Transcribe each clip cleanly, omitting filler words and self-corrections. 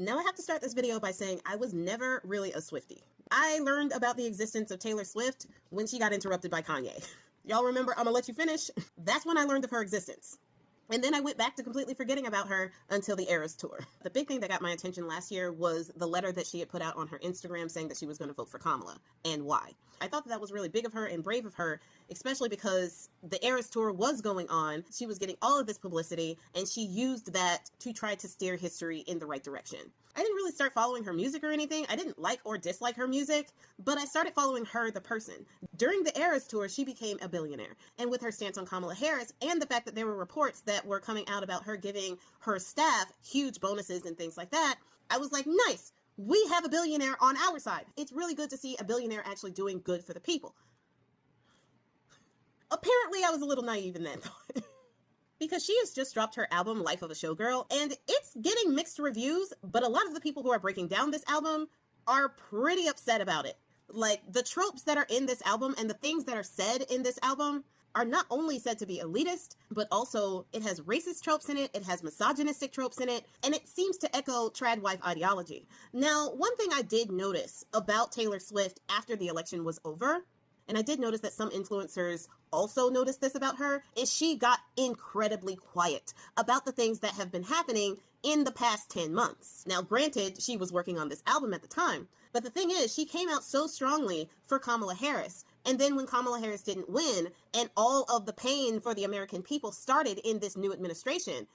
Now I have to start this video by saying I was never really a Swiftie. I learned about the existence of Taylor Swift when she got interrupted by Kanye. Y'all remember I'm gonna let you finish? That's when I learned of her existence. And then I went back to completely forgetting about her until the Eras tour. The big thing that got my attention last year was the letter that she had put out on her Instagram saying that she was going to vote for Kamala, and why. I thought that was really big of her and brave of her, especially because the Eras tour was going on. She was getting all of this publicity, and she used that to try to steer history in the right direction. I didn't really start following her music or anything. I didn't like or dislike her music, but I started following her, the person. During the Eras tour, she became a billionaire. And with her stance on Kamala Harris and the fact that there were reports that were coming out about her giving her staff huge bonuses and things like that, I was like, nice, we have a billionaire on our side. It's really good to see a billionaire actually doing good for the people. Apparently, I was a little naive in that thought. Because she has just dropped her album, Life of a Showgirl, and it's getting mixed reviews, but a lot of the people who are breaking down this album are pretty upset about it. Like, the tropes that are in this album and the things that are said in this album are not only said to be elitist, but also it has racist tropes in it has misogynistic tropes in it, and it seems to echo trad wife ideology. Now, one thing I did notice about Taylor Swift after the election was over, and I did notice that some influencers also noticed this about her, is she got incredibly quiet about the things that have been happening in the past 10 months. Now, granted, she was working on this album at the time, but the thing is, she came out so strongly for Kamala Harris. And then when Kamala Harris didn't win, and all of the pain for the American people started in this new administration,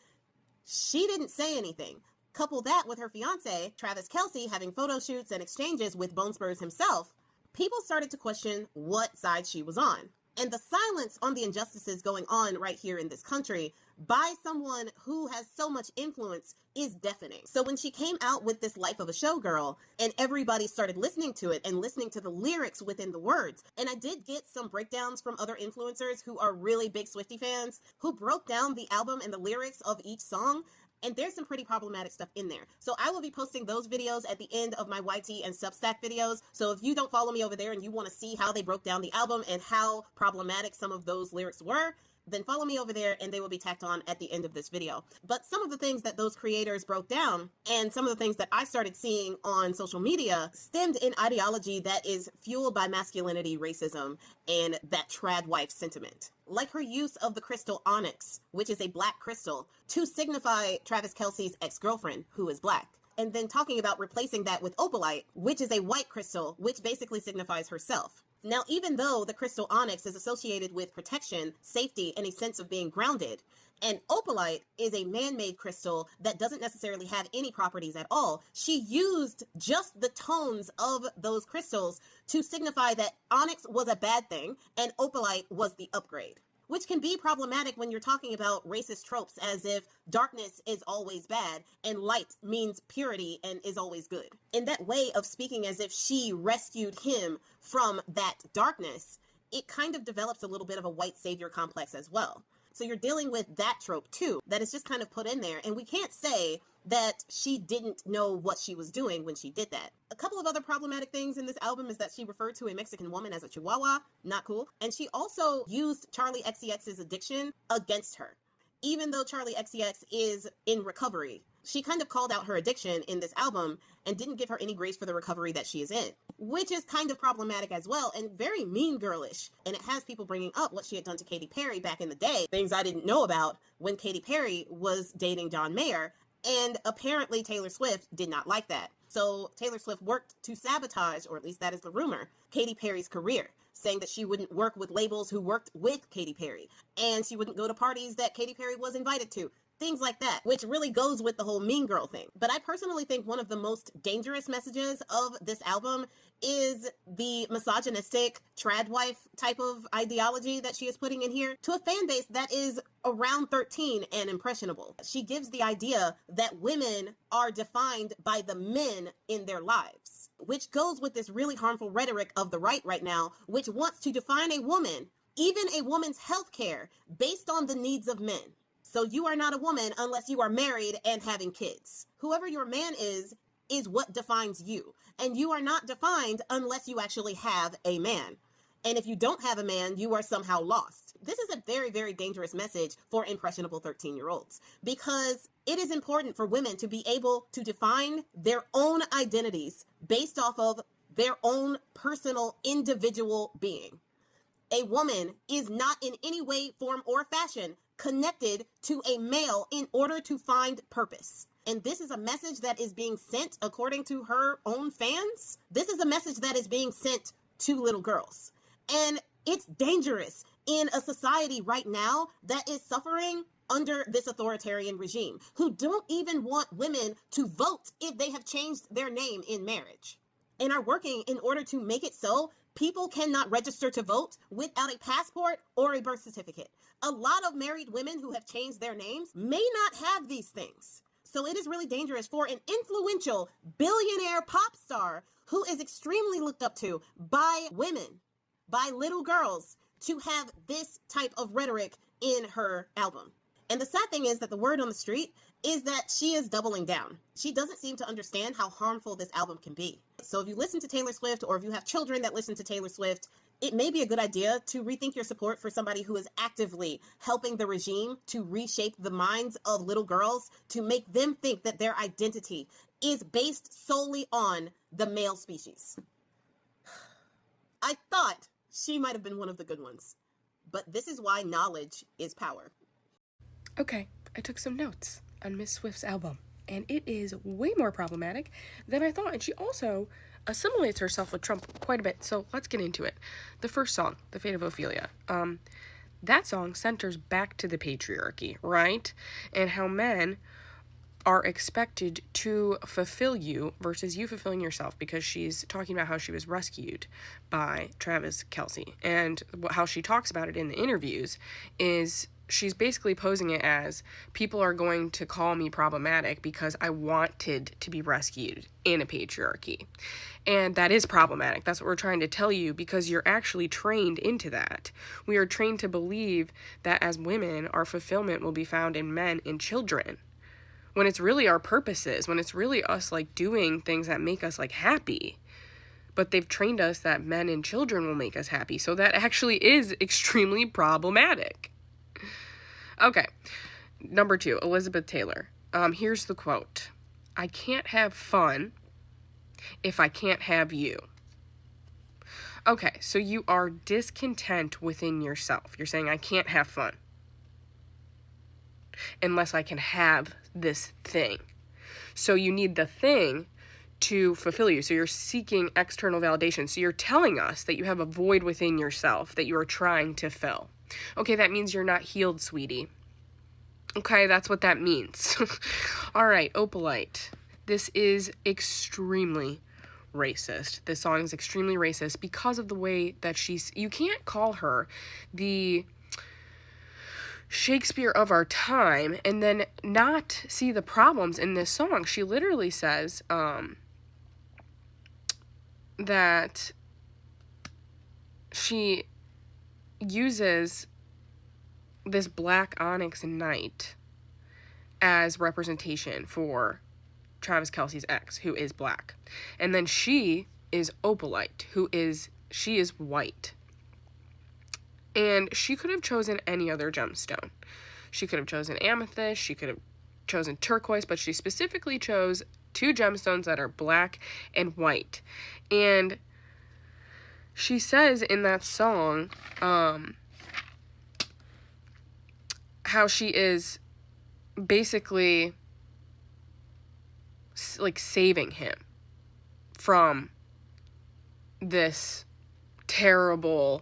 she didn't say anything. Couple that with her fiance, Travis Kelce, having photo shoots and exchanges with Bone Spurs himself, people started to question what side she was on. And the silence on the injustices going on right here in this country by someone who has so much influence is deafening. So when she came out with this Life of a Showgirl and everybody started listening to it and listening to the lyrics within the words, and I did get some breakdowns from other influencers who are really big Swiftie fans who broke down the album and the lyrics of each song, and there's some pretty problematic stuff in there. So I will be posting those videos at the end of my YT and Substack videos. So if you don't follow me over there and you want to see how they broke down the album and how problematic some of those lyrics were, then follow me over there and they will be tacked on at the end of this video. But some of the things that those creators broke down and some of the things that I started seeing on social media stemmed in ideology that is fueled by masculinity, racism, and that trad wife sentiment. Like her use of the crystal onyx, which is a black crystal, to signify Travis Kelce's ex-girlfriend, who is black. And then talking about replacing that with opalite, which is a white crystal, which basically signifies herself. Now, even though the crystal onyx is associated with protection, safety, and a sense of being grounded, and opalite is a man-made crystal that doesn't necessarily have any properties at all, she used just the tones of those crystals to signify that onyx was a bad thing and opalite was the upgrade. Which can be problematic when you're talking about racist tropes as if darkness is always bad and light means purity and is always good. In that way of speaking as if she rescued him from that darkness, it kind of develops a little bit of a white savior complex as well. So you're dealing with that trope too, that is just kind of put in there. And we can't say that she didn't know what she was doing when she did that. A couple of other problematic things in this album is that she referred to a Mexican woman as a chihuahua, not cool. And she also used Charli XCX's addiction against her. Even though Charli XCX is in recovery, she kind of called out her addiction in this album and didn't give her any grace for the recovery that she is in, which is kind of problematic as well and very mean girlish. And it has people bringing up what she had done to Katy Perry back in the day, things I didn't know about when Katy Perry was dating John Mayer. And apparently Taylor Swift did not like that. So Taylor Swift worked to sabotage, or at least that is the rumor, Katy Perry's career, saying that she wouldn't work with labels who worked with Katy Perry, and she wouldn't go to parties that Katy Perry was invited to. Things like that, which really goes with the whole mean girl thing. But I personally think one of the most dangerous messages of this album is the misogynistic trad wife type of ideology that she is putting in here to a fan base that is around 13 and impressionable. She gives the idea that women are defined by the men in their lives, which goes with this really harmful rhetoric of the right now, which wants to define a woman, even a woman's health care, based on the needs of men. So you are not a woman unless you are married and having kids. Whoever your man is what defines you. And you are not defined unless you actually have a man. And if you don't have a man, you are somehow lost. This is a very, very dangerous message for impressionable 13-year-olds, because it is important for women to be able to define their own identities based off of their own personal individual being. A woman is not in any way, form, or fashion connected to a male in order to find purpose. And this is a message that is being sent, according to her own fans. This is a message that is being sent to little girls. And it's dangerous in a society right now that is suffering under this authoritarian regime, who don't even want women to vote if they have changed their name in marriage, and are working in order to make it so people cannot register to vote without a passport or a birth certificate. A lot of married women who have changed their names may not have these things. So it is really dangerous for an influential billionaire pop star who is extremely looked up to by women, by little girls, to have this type of rhetoric in her album. And the sad thing is that the word on the street is that she is doubling down. She doesn't seem to understand how harmful this album can be. So if you listen to Taylor Swift, or if you have children that listen to Taylor Swift, it may be a good idea to rethink your support for somebody who is actively helping the regime to reshape the minds of little girls, to make them think that their identity is based solely on the male species. I thought she might have been one of the good ones, but this is why knowledge is power. Okay, I took some notes on Miss Swift's album, and it is way more problematic than I thought, and she also assimilates herself with Trump quite a bit, so let's get into it. The first song, The Fate of Ophelia, that song centers back to the patriarchy, right? And how men are expected to fulfill you versus you fulfilling yourself, because she's talking about how she was rescued by Travis Kelce. And how she talks about it in the interviews is she's basically posing it as, people are going to call me problematic because I wanted to be rescued in a patriarchy. And that is problematic. That's what we're trying to tell you, because you're actually trained into that. We are trained to believe that as women, our fulfillment will be found in men and children, when it's really our purposes, when it's really us like doing things that make us like happy. But they've trained us that men and children will make us happy. So that actually is extremely problematic. Okay, number 2, Elizabeth Taylor. Here's the quote. I can't have fun if I can't have you. Okay, so you are discontent within yourself. You're saying, I can't have fun unless I can have this thing. So you need the thing to fulfill you. So you're seeking external validation. So you're telling us that you have a void within yourself that you are trying to fill. Okay, that means you're not healed, sweetie. Okay, that's what that means. All right, Opalite. This is extremely racist. This song is extremely racist because of the way that you can't call her the Shakespeare of our time and then not see the problems in this song. She literally says that she uses this black onyx knight as representation for Travis Kelce's ex, who is black. And then she is Opalite, she is white. And she could have chosen any other gemstone. She could have chosen amethyst, she could have chosen turquoise, but she specifically chose 2 gemstones that are black and white. And she says in that song, how she is basically like saving him from this terrible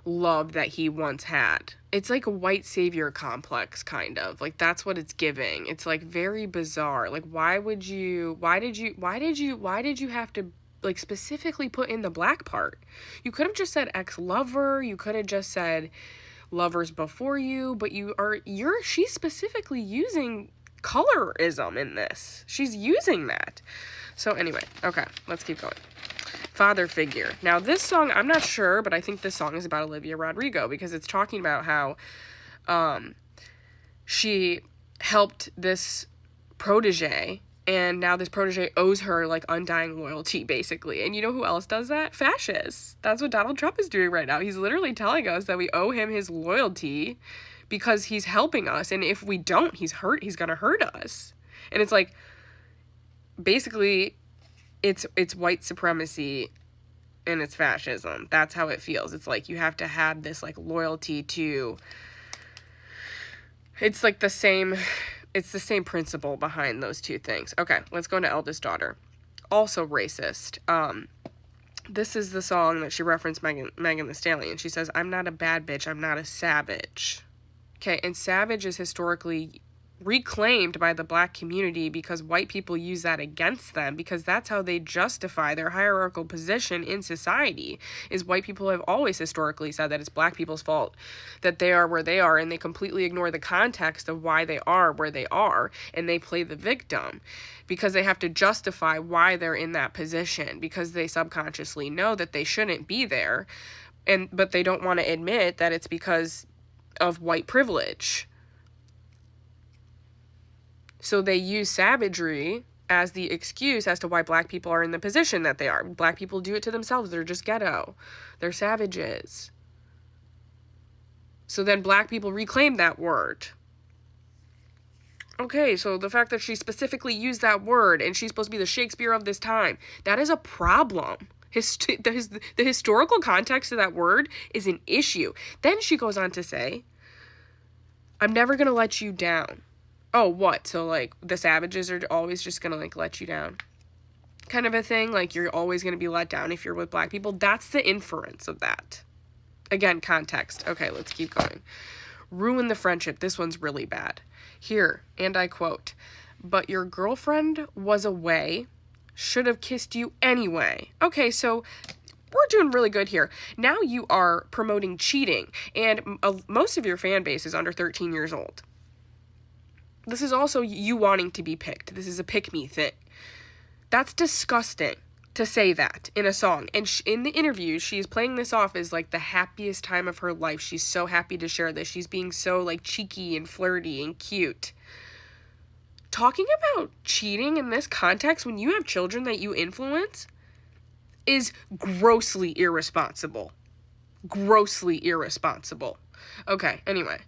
love that he once had. It's like a white savior complex, kind of. Like, that's what it's giving. It's like very bizarre. Like, why did you have to like specifically put in the black part? You could have just said ex-lover, you could have just said lovers before you, but she's specifically using colorism in this. She's using that. So anyway, okay, let's keep going. Father Figure. Now this song, I'm not sure, but I think this song is about Olivia Rodrigo, because it's talking about how she helped this protege And now this protege owes her, like, undying loyalty, basically. And you know who else does that? Fascists. That's what Donald Trump is doing right now. He's literally telling us that we owe him his loyalty because he's helping us. And if we don't, he's gonna hurt us. And it's like, basically, it's white supremacy and it's fascism. That's how it feels. It's like you have to have this, like, loyalty to... It's like the same principle behind those two things. Okay, let's go to Eldest Daughter. Also racist. This is the song that she referenced Megan Thee Stallion. She says, "I'm not a bad bitch, I'm not a savage." Okay, and savage is historically reclaimed by the black community because white people use that against them, because that's how they justify their hierarchical position in society. Is white people have always historically said that it's black people's fault that they are where they are, and they completely ignore the context of why they are where they are, and they play the victim because they have to justify why they're in that position, because they subconsciously know that they shouldn't be there, but they don't want to admit that it's because of white privilege. So they use savagery as the excuse as to why black people are in the position that they are. Black people do it to themselves. They're just ghetto. They're savages. So then black people reclaim that word. Okay, so the fact that she specifically used that word and she's supposed to be the Shakespeare of this time, that is a problem. The historical context of that word is an issue. Then she goes on to say, "I'm never going to let you down." Oh, what? So, like, the savages are always just gonna, like, let you down? Kind of a thing? Like, you're always gonna be let down if you're with black people? That's the inference of that. Again, context. Okay, let's keep going. Ruin the friendship. This one's really bad. Here, and I quote, "But your girlfriend was away. Should have kissed you anyway." Okay, so... we're doing really good here. Now you are promoting cheating, and most of your fan base is under 13 years old. This is also you wanting to be picked. This is a pick-me thing. That's disgusting to say that in a song. And in the interview, she's playing this off as, like, the happiest time of her life. She's so happy to share this. She's being so, like, cheeky and flirty and cute. Talking about cheating in this context when you have children that you influence is grossly irresponsible. Grossly irresponsible. Okay, anyway.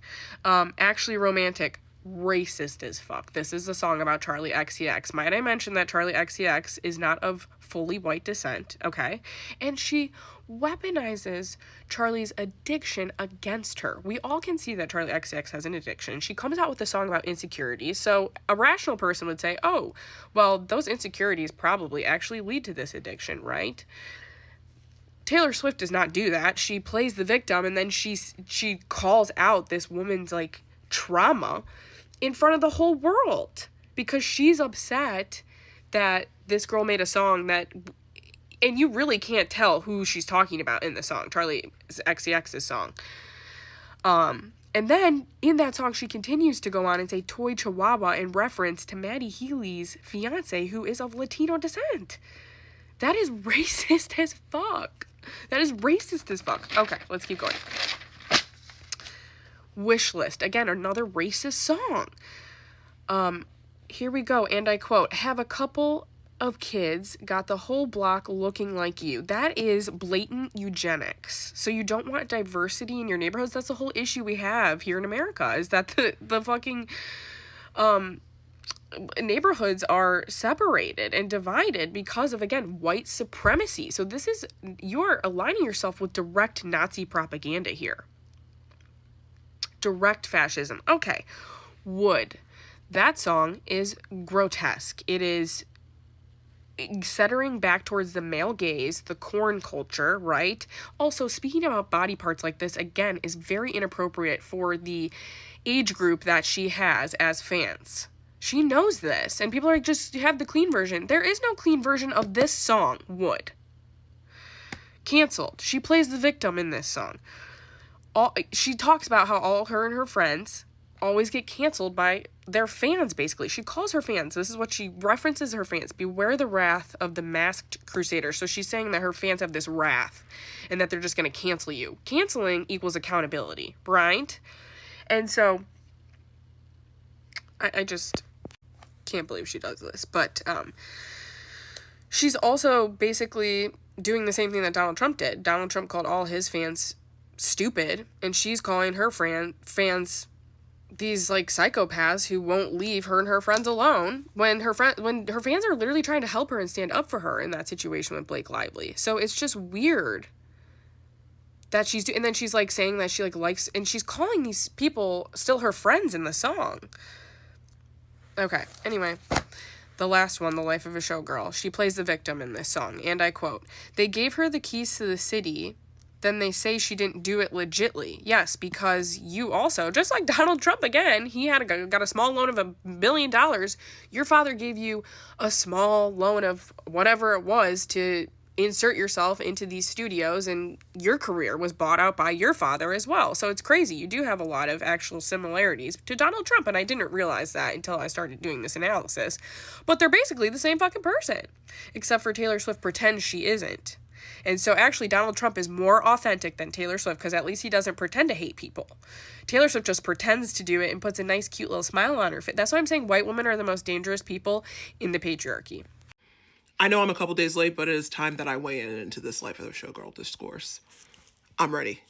Actually Romantic. Racist as fuck. This is a song about Charli XCX. Might I mention that Charli XCX is not of fully white descent, okay? And she weaponizes Charli's addiction against her. We all can see that Charli XCX has an addiction. She comes out with a song about insecurities, so a rational person would say, oh, well, those insecurities probably actually lead to this addiction, right? Taylor Swift does not do that. She plays the victim, and then she calls out this woman's, like, trauma in front of the whole world because she's upset that this girl made a song that, and you really can't tell who she's talking about in the song, Charli XCX's song. And then in that song, she continues to go on and say toy chihuahua in reference to Maddie Healy's fiance, who is of Latino descent. That is racist as fuck. That is racist as fuck. Okay, let's keep going. Wish List. Again, another racist song. Here we go, and I quote, "Have a couple of kids, got the whole block looking like you." That is blatant eugenics. So you don't want diversity in your neighborhoods? That's the whole issue we have here in America, is that the fucking neighborhoods are separated and divided because of, again, white supremacy. So this is, you're aligning yourself with direct Nazi propaganda here. Direct fascism. Okay. Wood. That song is grotesque. It is centering back towards the male gaze, the corn culture, right? Also, speaking about body parts like this, again, is very inappropriate for the age group that she has as fans. She knows this, and people are like, just have the clean version. There is no clean version of this song, Wood. Canceled. She plays the victim in this song. She talks about how all her and her friends always get canceled by their fans, basically. She calls her fans. This is what she references her fans. Beware the wrath of the masked crusader. So she's saying that her fans have this wrath and that they're just going to cancel you. Canceling equals accountability, right? And so I just can't believe she does this. But she's also basically doing the same thing that Donald Trump did. Donald Trump called all his fans stupid, and she's calling her fans these like psychopaths who won't leave her and her friends alone when her fans are literally trying to help her and stand up for her in that situation with Blake Lively. So it's just weird that and then she's like saying that she like likes, and she's calling these people still her friends in the song. Okay, anyway, the last one, The Life of a Showgirl. She plays the victim in this song, and I quote, "They gave her the keys to the city, then they say she didn't do it legitly. Yes, because you also, just like Donald Trump again, he got a small loan of $1 billion. Your father gave you a small loan of whatever it was to insert yourself into these studios, and your career was bought out by your father as well. So it's crazy. You do have a lot of actual similarities to Donald Trump, and I didn't realize that until I started doing this analysis. But they're basically the same fucking person, except for Taylor Swift pretends she isn't. And so actually Donald Trump is more authentic than Taylor Swift, because at least he doesn't pretend to hate people. Taylor Swift just pretends to do it and puts a nice cute little smile on her face. That's why I'm saying white women are the most dangerous people in the patriarchy. I know I'm a couple days late, but it is time that I weigh in into this Life of the Showgirl discourse. I'm ready.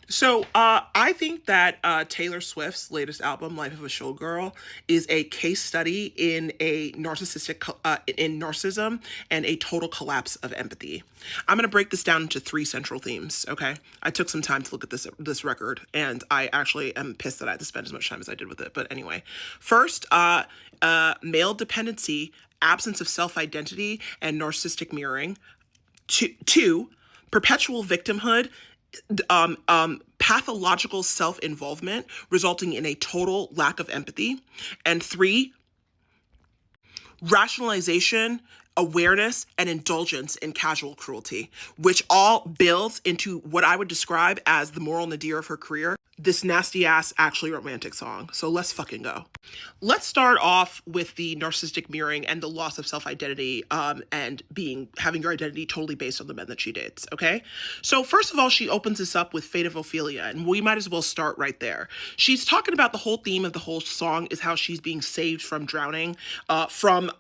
So I think that Taylor Swift's latest album, Life of a Showgirl, is a case study in a in narcissism and a total collapse of empathy. I'm going to break this down into 3 central themes, okay? I took some time to look at this record, and I actually am pissed that I had to spend as much time as I did with it. But anyway, first, male dependency, absence of self-identity, and narcissistic mirroring. 2, perpetual victimhood, pathological self-involvement resulting in a total lack of empathy. And 3, rationalization, awareness, and indulgence in casual cruelty, which all builds into what I would describe as the moral nadir of her career, this nasty ass actually romantic song. So let's fucking go. Let's start off with the narcissistic mirroring and the loss of self-identity, and having your identity totally based on the men that she dates, okay? So first of all, she opens this up with Fate of Ophelia, and we might as well start right there. She's talking about the whole theme of the whole song is how she's being saved from drowning, from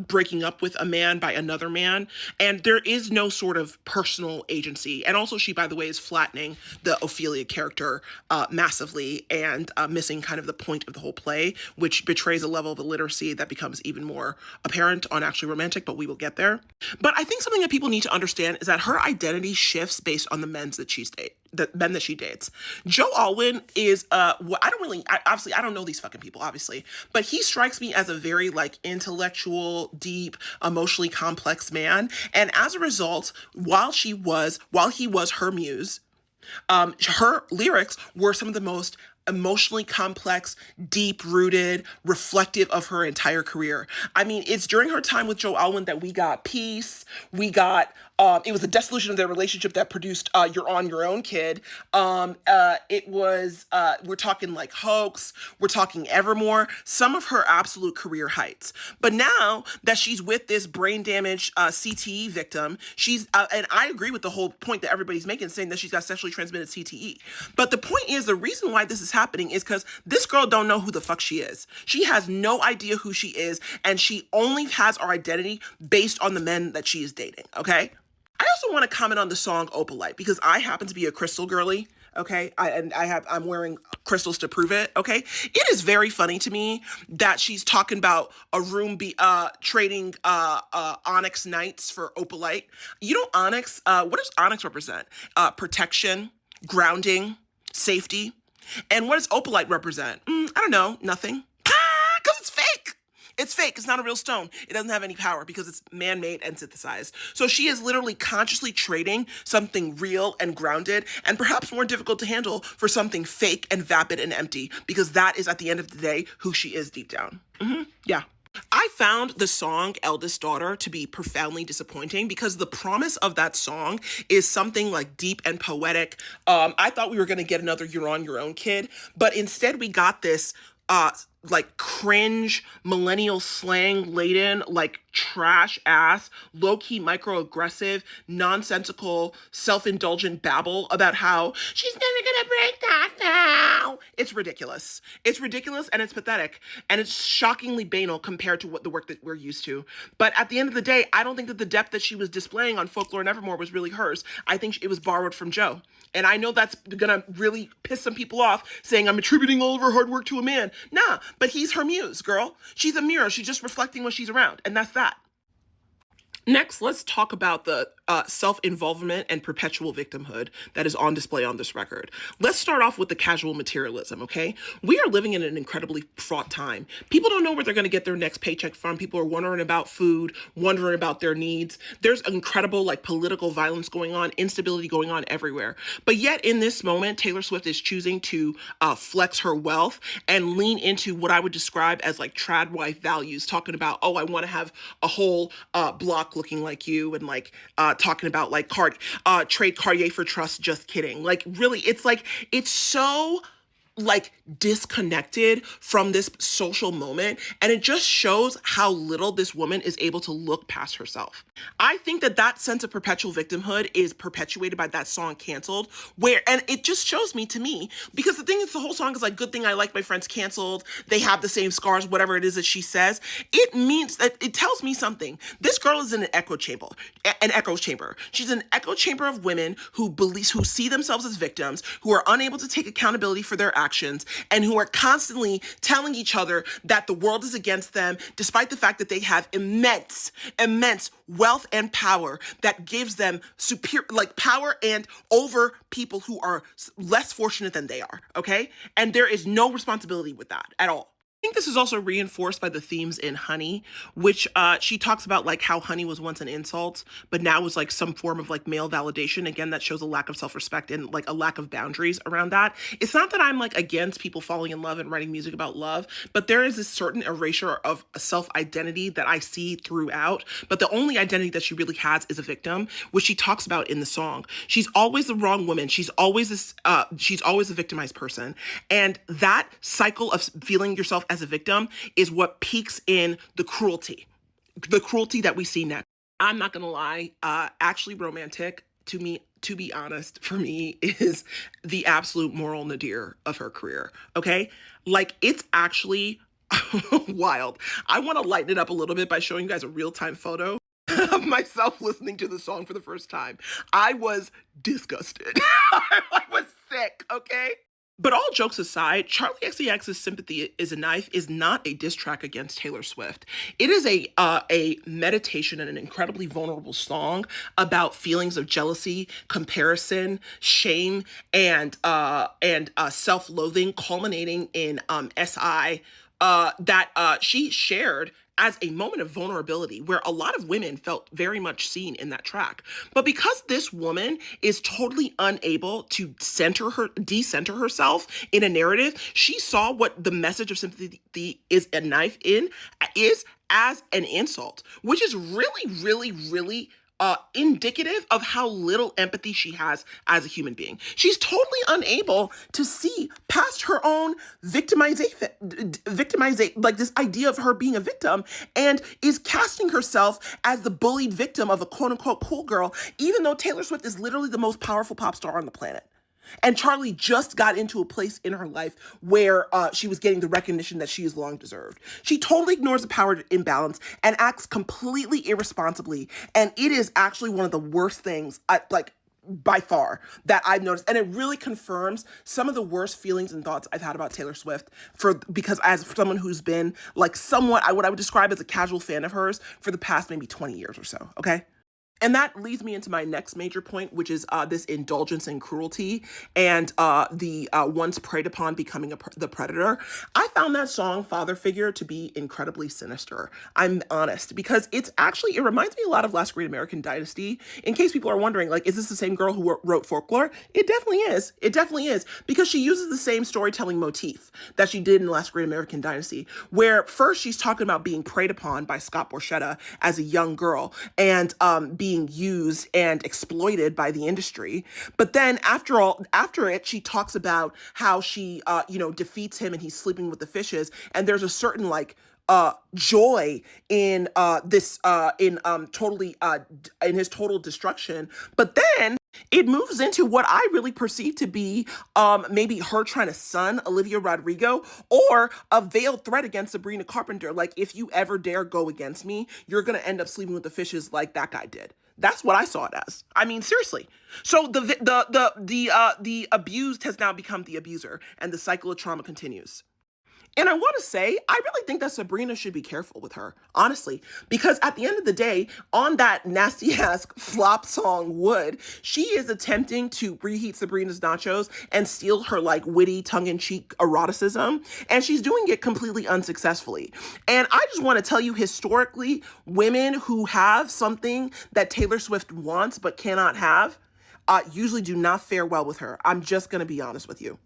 breaking up with a man by another man, and there is no sort of personal agency. And also she, by the way, is flattening the Ophelia character massively and missing kind of the point of the whole play, which betrays a level of illiteracy that becomes even more apparent on Actually Romantic, but we will get there. But I think something that people need to understand is that her identity shifts based on the men that she dates. Joe Alwyn is I don't know these fucking people, obviously, but he strikes me as a very like intellectual, deep, emotionally complex man. And as a result, while he was her muse, her lyrics were some of the most emotionally complex, deep-rooted, reflective of her entire career. I mean, it's during her time with Joe Alwyn that we got Peace, we got it was the dissolution of their relationship that produced You're On Your Own, Kid. It was, we're talking like Hoax, we're talking Evermore, some of her absolute career heights. But now that she's with this brain damaged CTE victim, and I agree with the whole point that everybody's making, saying that she's got sexually transmitted CTE. But the point is, the reason why this is happening is because this girl don't know who the fuck she is. She has no idea who she is, and she only has her identity based on the men that she is dating, okay? I also want to comment on the song Opalite, because I happen to be a crystal girly, okay? I'm wearing crystals to prove it, okay? It is very funny to me that she's talking about a room trading onyx nights for opalite. You know, onyx, what does onyx represent? Protection, grounding, safety. And what does opalite represent? I don't know, nothing. Because it's fake. It's fake. It's not a real stone. It doesn't have any power because it's man-made and synthesized. So she is literally consciously trading something real and grounded and perhaps more difficult to handle for something fake and vapid and empty, because that is, at the end of the day, who she is deep down. Yeah. I found the song Eldest Daughter to be profoundly disappointing because the promise of that song is something like deep and poetic. I thought we were going to get another You're On Your Own, Kid, but instead we got this like cringe, millennial slang laden, like trash ass, low key microaggressive, nonsensical, self indulgent babble about how she's never gonna break that now. It's ridiculous. It's ridiculous and it's pathetic. And it's shockingly banal compared to what the work that we're used to. But at the end of the day, I don't think that the depth that she was displaying on Folklore and Evermore was really hers. I think it was borrowed from Joe. And I know that's gonna really piss some people off, saying I'm attributing all of her hard work to a man. Nah, but he's her muse, girl. She's a mirror. She's just reflecting when she's around. And that's that. Next, let's talk about the self-involvement and perpetual victimhood that is on display on this record. Let's start off with the casual materialism, okay? We are living in an incredibly fraught time. People don't know where they're going to get their next paycheck from. People are wondering about food, wondering about their needs. There's incredible like political violence going on, instability going on everywhere. But yet in this moment, Taylor Swift is choosing to flex her wealth and lean into what I would describe as like trad wife values, talking about, oh, I want to have a whole block looking like you, and like talking about like trade Cartier for trust, just kidding. Like really, it's like, it's so like disconnected from this social moment, and it just shows how little this woman is able to look past herself. I think that that sense of perpetual victimhood is perpetuated by that song Canceled, where, and it just shows me, to me, because the thing is, the whole song is like, good thing I like my friends canceled, they have the same scars, whatever it is that she says. It means that, it tells me something. This girl is in an echo chamber. She's an echo chamber of women who see themselves as victims, who are unable to take accountability for their actions, and who are constantly telling each other that the world is against them, despite the fact that they have immense wealth and power that gives them superior, like power and over people who are less fortunate than they are, okay? And there is no responsibility with that at all. I think this is also reinforced by the themes in Honey, which she talks about like how honey was once an insult, but now is like some form of like male validation. Again, that shows a lack of self-respect and like a lack of boundaries around that. It's not that I'm like against people falling in love and writing music about love, but there is a certain erasure of self-identity that I see throughout. But the only identity that she really has is a victim, which she talks about in the song. She's always the wrong woman. She's always a victimized person. And that cycle of feeling yourself as a victim is what peaks in the cruelty that we see next. I'm not gonna lie, actually romantic to me, to be honest, for me, is the absolute moral nadir of her career, okay? Like, it's actually wild. I wanna lighten it up a little bit by showing you guys a real-time photo of myself listening to the song for the first time. I was disgusted. I was sick, okay? But all jokes aside, Charlie XCX's Sympathy is a Knife is not a diss track against Taylor Swift. It is a meditation and an incredibly vulnerable song about feelings of jealousy, comparison, shame, and self-loathing, culminating in SI that she shared as a moment of vulnerability where a lot of women felt very much seen in that track. But because this woman is totally unable to decenter herself in a narrative, she saw what the message of Sympathy is a Knife is as an insult, which is really, really, really indicative of how little empathy she has as a human being. She's totally unable to see past her own victimization, like this idea of her being a victim, and is casting herself as the bullied victim of a quote unquote cool girl, even though Taylor Swift is literally the most powerful pop star on the planet. And Charlie just got into a place in her life where she was getting the recognition that she has long deserved. She totally ignores the power imbalance and acts completely irresponsibly. And it is actually one of the worst things, by far, that I've noticed. And it really confirms some of the worst feelings and thoughts I've had about Taylor Swift, because as someone who's been like somewhat what I would describe as a casual fan of hers for the past maybe 20 years or so, okay? And that leads me into my next major point, which is this indulgence and cruelty and the once preyed upon becoming the predator. I found that song, Father Figure, to be incredibly sinister. I'm honest, because it reminds me a lot of Last Great American Dynasty. In case people are wondering, like, is this the same girl who wrote Folklore? It definitely is. It definitely is, because she uses the same storytelling motif that she did in Last Great American Dynasty, where first she's talking about being preyed upon by Scott Borchetta as a young girl and being being used and exploited by the industry. But then after it, she talks about how she, defeats him and he's sleeping with the fishes. And there's a certain like, joy in this in totally in his total destruction. But then it moves into what I really perceive to be maybe her trying to sun Olivia Rodrigo, or a veiled threat against Sabrina Carpenter. Like, if you ever dare go against me, you're gonna end up sleeping with the fishes like that guy did. That's what I saw it as. I mean, seriously. So the abused has now become the abuser, and the cycle of trauma continues. And I want to say, I really think that Sabrina should be careful with her, honestly, because at the end of the day, on that nasty ass flop song Wood, she is attempting to reheat Sabrina's nachos and steal her like witty tongue-in-cheek eroticism. And she's doing it completely unsuccessfully. And I just want to tell you, historically, women who have something that Taylor Swift wants but cannot have usually do not fare well with her. I'm just going to be honest with you.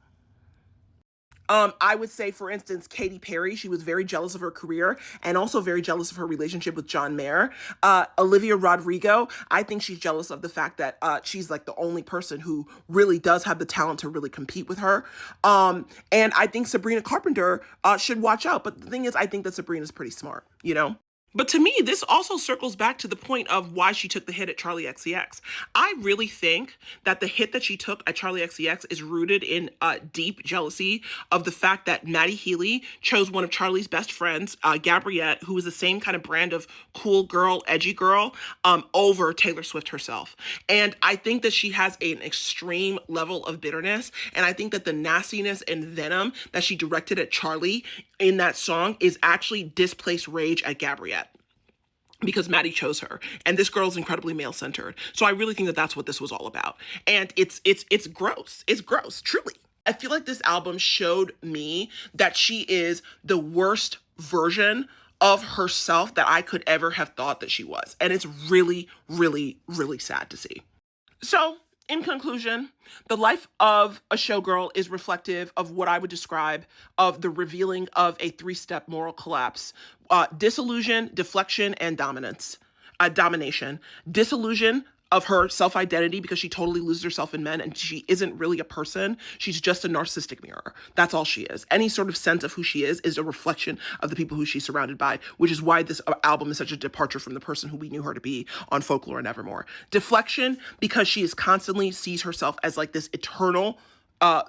I would say, for instance, Katy Perry, she was very jealous of her career and also very jealous of her relationship with John Mayer. Olivia Rodrigo, I think she's jealous of the fact that she's like the only person who really does have the talent to really compete with her. And I think Sabrina Carpenter should watch out. But the thing is, I think that Sabrina's pretty smart, you know? But to me, this also circles back to the point of why she took the hit at Charlie XCX. I really think that the hit that she took at Charlie XCX is rooted in deep jealousy of the fact that Maddie Healy chose one of Charlie's best friends, Gabriette, who is the same kind of brand of cool girl, edgy girl, over Taylor Swift herself. And I think that she has an extreme level of bitterness. And I think that the nastiness and venom that she directed at Charlie in that song is actually displaced rage at Gabriette, because Maddie chose her, and this girl is incredibly male-centered. So I really think that that's what this was all about. And it's gross. It's gross, truly. I feel like this album showed me that she is the worst version of herself that I could ever have thought that she was. And it's really, really, really sad to see. So, in conclusion, the life of a showgirl is reflective of what I would describe of the revealing of a 3-step moral collapse: disillusion, deflection, and domination. Disillusion of her self-identity, because she totally loses herself in men and she isn't really a person. She's just a narcissistic mirror. That's all she is. Any sort of sense of who she is a reflection of the people who she's surrounded by, which is why this album is such a departure from the person who we knew her to be on Folklore and Evermore. Deflection, because she is constantly sees herself as like this eternal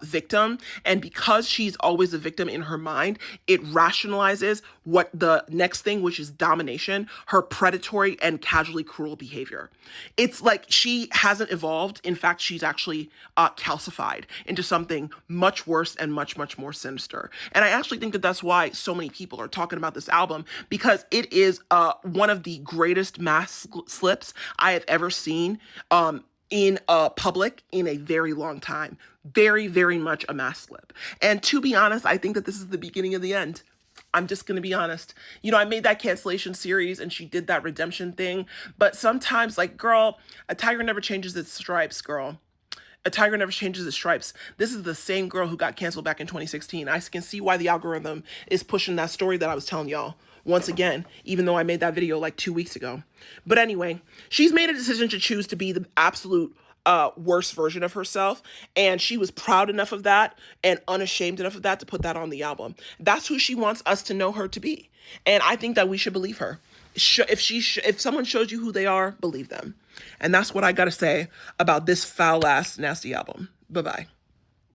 victim, and because she's always a victim in her mind, it rationalizes what the next thing, which is domination, her predatory and casually cruel behavior. It's like she hasn't evolved. In fact, she's actually calcified into something much worse and much, much more sinister. And I actually think that that's why so many people are talking about this album, because it is one of the greatest mass slips I have ever seen in public in a very long time. Very, very much a mass slip. And to be honest, I think that this is the beginning of the end. I'm just going to be honest. You know, I made that cancellation series and she did that redemption thing. But sometimes, like, girl, a tiger never changes its stripes, girl. A tiger never changes its stripes. This is the same girl who got canceled back in 2016. I can see why the algorithm is pushing that story that I was telling y'all once again, even though I made that video like 2 weeks ago. But anyway, she's made a decision to choose to be the absolute worst version of herself, and she was proud enough of that and unashamed enough of that to put that on the album. That's who she wants us to know her to be, and I think that we should believe her. If someone shows you who they are, believe them. And that's what I gotta say about this foul ass nasty album. Bye bye.